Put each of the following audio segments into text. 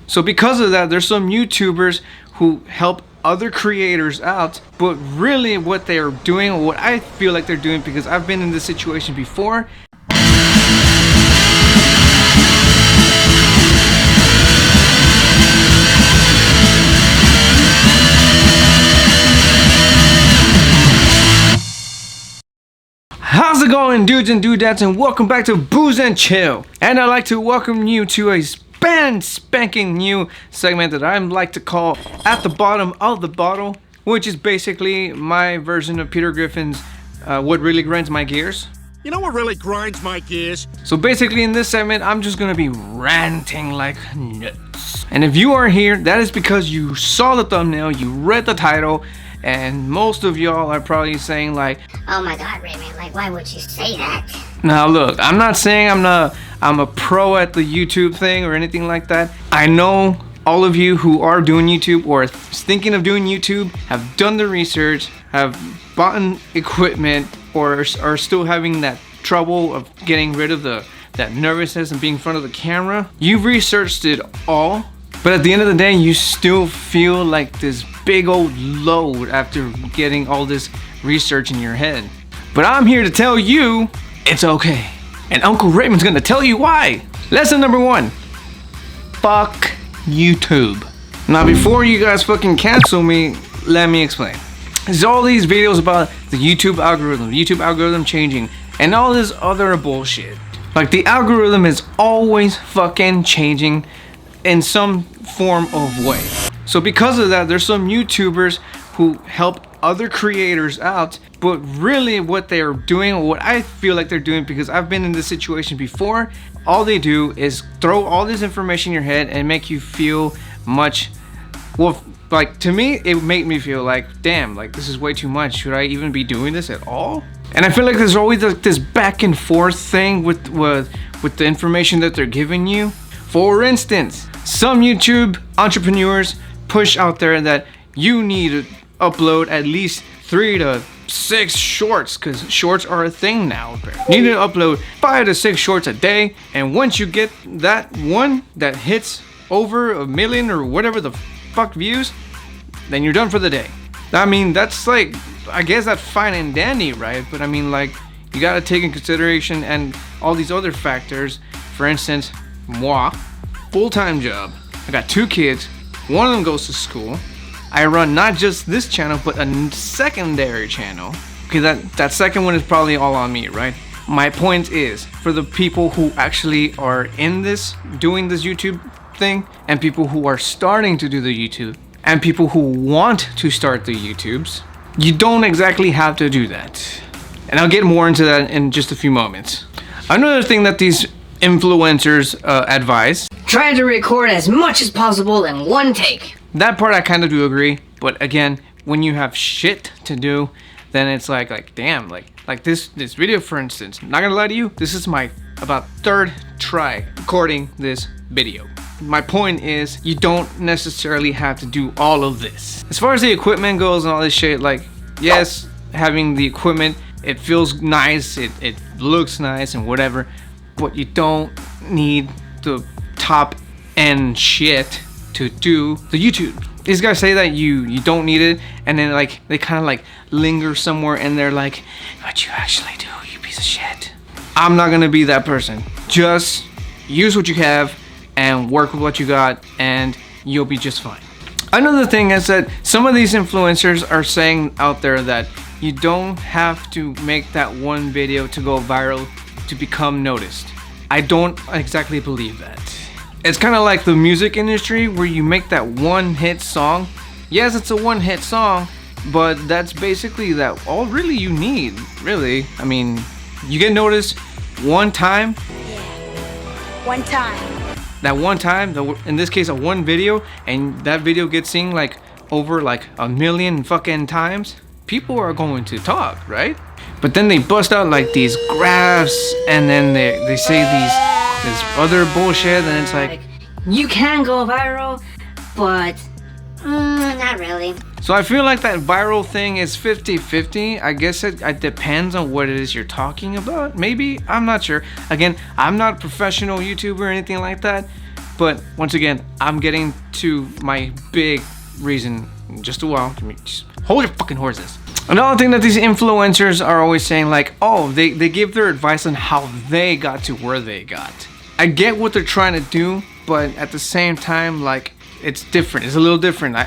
So because of that, there's some YouTubers who help other creators out, but really what they're doing, or what I feel like they're doing, because I've been in this situation before. How's it going, dudes and dudettes, and welcome back to Booze and Chill. And I'd like to welcome you to a spanking new segment that I like to call At the Bottom of the Bottle, which is basically my version of Peter Griffin's What Really Grinds My Gears. You know what really grinds my gears? So basically in this segment, I'm just gonna be ranting like nuts. And if you are here, that is because you saw the thumbnail, you read the title, and most of y'all are probably saying like, oh my god, Raymond, like why would you say that? Now look, I'm not saying I'm a pro at the YouTube thing or anything like that. I know all of you who are doing YouTube or thinking of doing YouTube have done the research, have bought equipment, or are still having that trouble of getting rid of that nervousness and being in front of the camera. You've researched it all, but at the end of the day, you still feel like this big old load after getting all this research in your head. But I'm here to tell you, it's okay. And Uncle Raymond's gonna tell you why. Lesson number 1, fuck YouTube. Now before you guys fucking cancel me, let me explain. There's all these videos about the YouTube algorithm changing, and all this other bullshit. Like the algorithm is always fucking changing in some form of way. So because of that, there's some YouTubers who help other creators out, but really what they're doing, or what I feel like they're doing, because I've been in this situation before, all they do is throw all this information in your head and make you feel much, well, like to me, it made me feel like, damn, like this is way too much. Should I even be doing this at all? And I feel like there's always like this back and forth thing with the information that they're giving you. For instance, some YouTube entrepreneurs push out there that you need to upload at least 3 to 6 shorts, because shorts are a thing now. You need to upload 5 to 6 shorts a day, and once you get that one that hits over 1 million or whatever the fuck views, then you're done for the day. I mean, that's like, I guess that's fine and dandy, right? But I mean, like, you gotta take in consideration and all these other factors. For instance, moi, full-time job. I got 2 kids. One of them goes to school. I run not just this channel, but a secondary channel. Okay, that second one is probably all on me, right? My point is, for the people who actually are in this, doing this YouTube thing, and people who are starting to do the YouTube, and people who want to start the YouTubes, you don't exactly have to do that. And I'll get more into that in just a few moments. Another thing that these influencers advise: try to record as much as possible in one take. That part I kind of do agree, but again, when you have shit to do, then it's like damn, like this video, for instance. Not gonna lie to you, this is my about 3rd try recording this video. My point is, you don't necessarily have to do all of this. As far as the equipment goes and all this shit, like, yes, having the equipment, it feels nice, it looks nice and whatever, but you don't need the top end shit to do the YouTube. These guys say that you don't need it, and then like they kind of like linger somewhere and they're like, but you actually do, you piece of shit. I'm not gonna be that person. Just use what you have and work with what you got, and you'll be just fine. Another thing is that some of these influencers are saying out there that you don't have to make that one video to go viral to become noticed. I don't exactly believe that. It's kind of like the music industry, where you make that one hit song. Yes, it's a one hit song, but that's basically all really you need, really. I mean, you get noticed one time. Yeah, one time. That one time, in this case, a one video, and that video gets seen like over like 1 million fucking times. People are going to talk, right? But then they bust out like these graphs, and then they say this other bullshit, and it's like, you can go viral, but not really. So I feel like that viral thing is 50-50. I guess it depends on what it is you're talking about. Maybe, I'm not sure. Again, I'm not a professional YouTuber or anything like that, But once again, I'm getting to my big reason in just a while. Just hold your fucking horses. Another thing that these influencers are always saying, like, oh, they give their advice on how they got to where they got. I get what they're trying to do, but at the same time, like, it's different. It's a little different.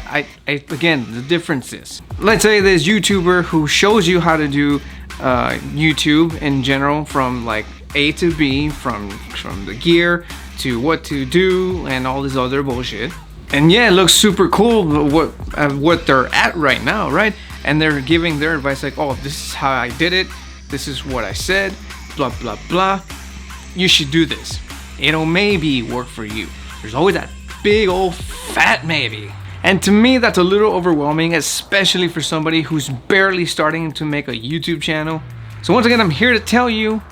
Again, the difference is, let's say this YouTuber who shows you how to do YouTube in general, from like A to B, from the gear to what to do and all this other bullshit. And yeah, it looks super cool what they're at right now, right? And they're giving their advice like, oh, this is how I did it. This is what I said, blah, blah, blah. You should do this. It'll maybe work for you. There's always that big old fat maybe. And to me, that's a little overwhelming, especially for somebody who's barely starting to make a YouTube channel. So once again, I'm here to tell you,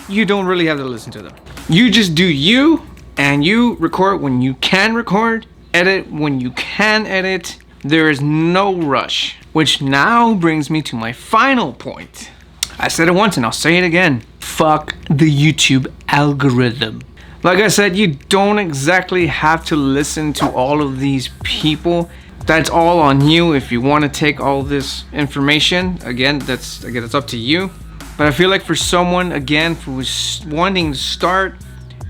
you don't really have to listen to them. You just do you, and you record when you can record, edit when you can edit. There is no rush, which now brings me to my final point. I said it once and I'll say it again. Fuck the YouTube algorithm. Like I said, you don't exactly have to listen to all of these people. That's all on you. If you want to take all this information, again, that's up to you. But I feel like for someone, again, who's wanting to start,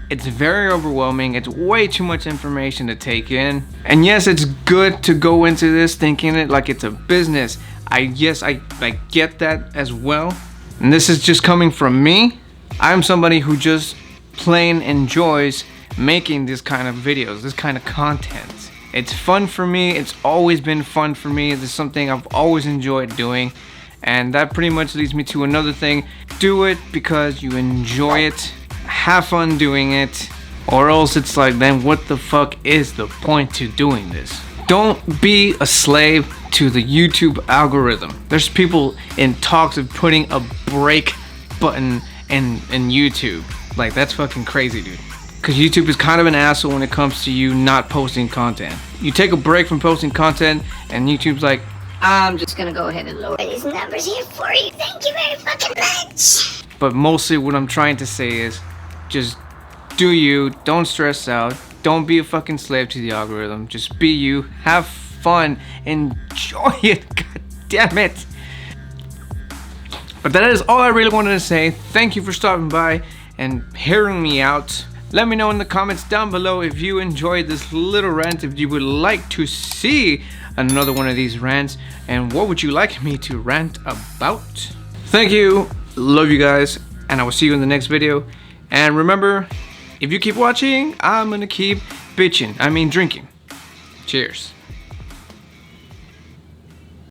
it's very overwhelming. It's way too much information to take in. And yes, it's good to go into this thinking it like it's a business. I get that as well. And this is just coming from me. I'm somebody who just plain enjoys making this kind of videos, this kind of content. It's fun for me. It's always been fun for me. This is something I've always enjoyed doing. And that pretty much leads me to another thing. Do it because you enjoy it. Have fun doing it, or else it's like, then what the fuck is the point to doing this? Don't be a slave to the YouTube algorithm. There's people in talks of putting a break button in YouTube. Like, that's fucking crazy, dude. Because YouTube is kind of an asshole when it comes to you not posting content. You take a break from posting content and YouTube's like, I'm just gonna go ahead and lower these numbers here for you. Thank you very fucking much. But mostly what I'm trying to say is, just do you, don't stress out, don't be a fucking slave to the algorithm, just be you, have fun, enjoy it, god damn it. But that is all I really wanted to say. Thank you for stopping by and hearing me out. Let me know in the comments down below if you enjoyed this little rant, if you would like to see another one of these rants, and what would you like me to rant about. Thank you, love you guys, and I will see you in the next video. And remember, if you keep watching, I'm gonna keep drinking. Cheers.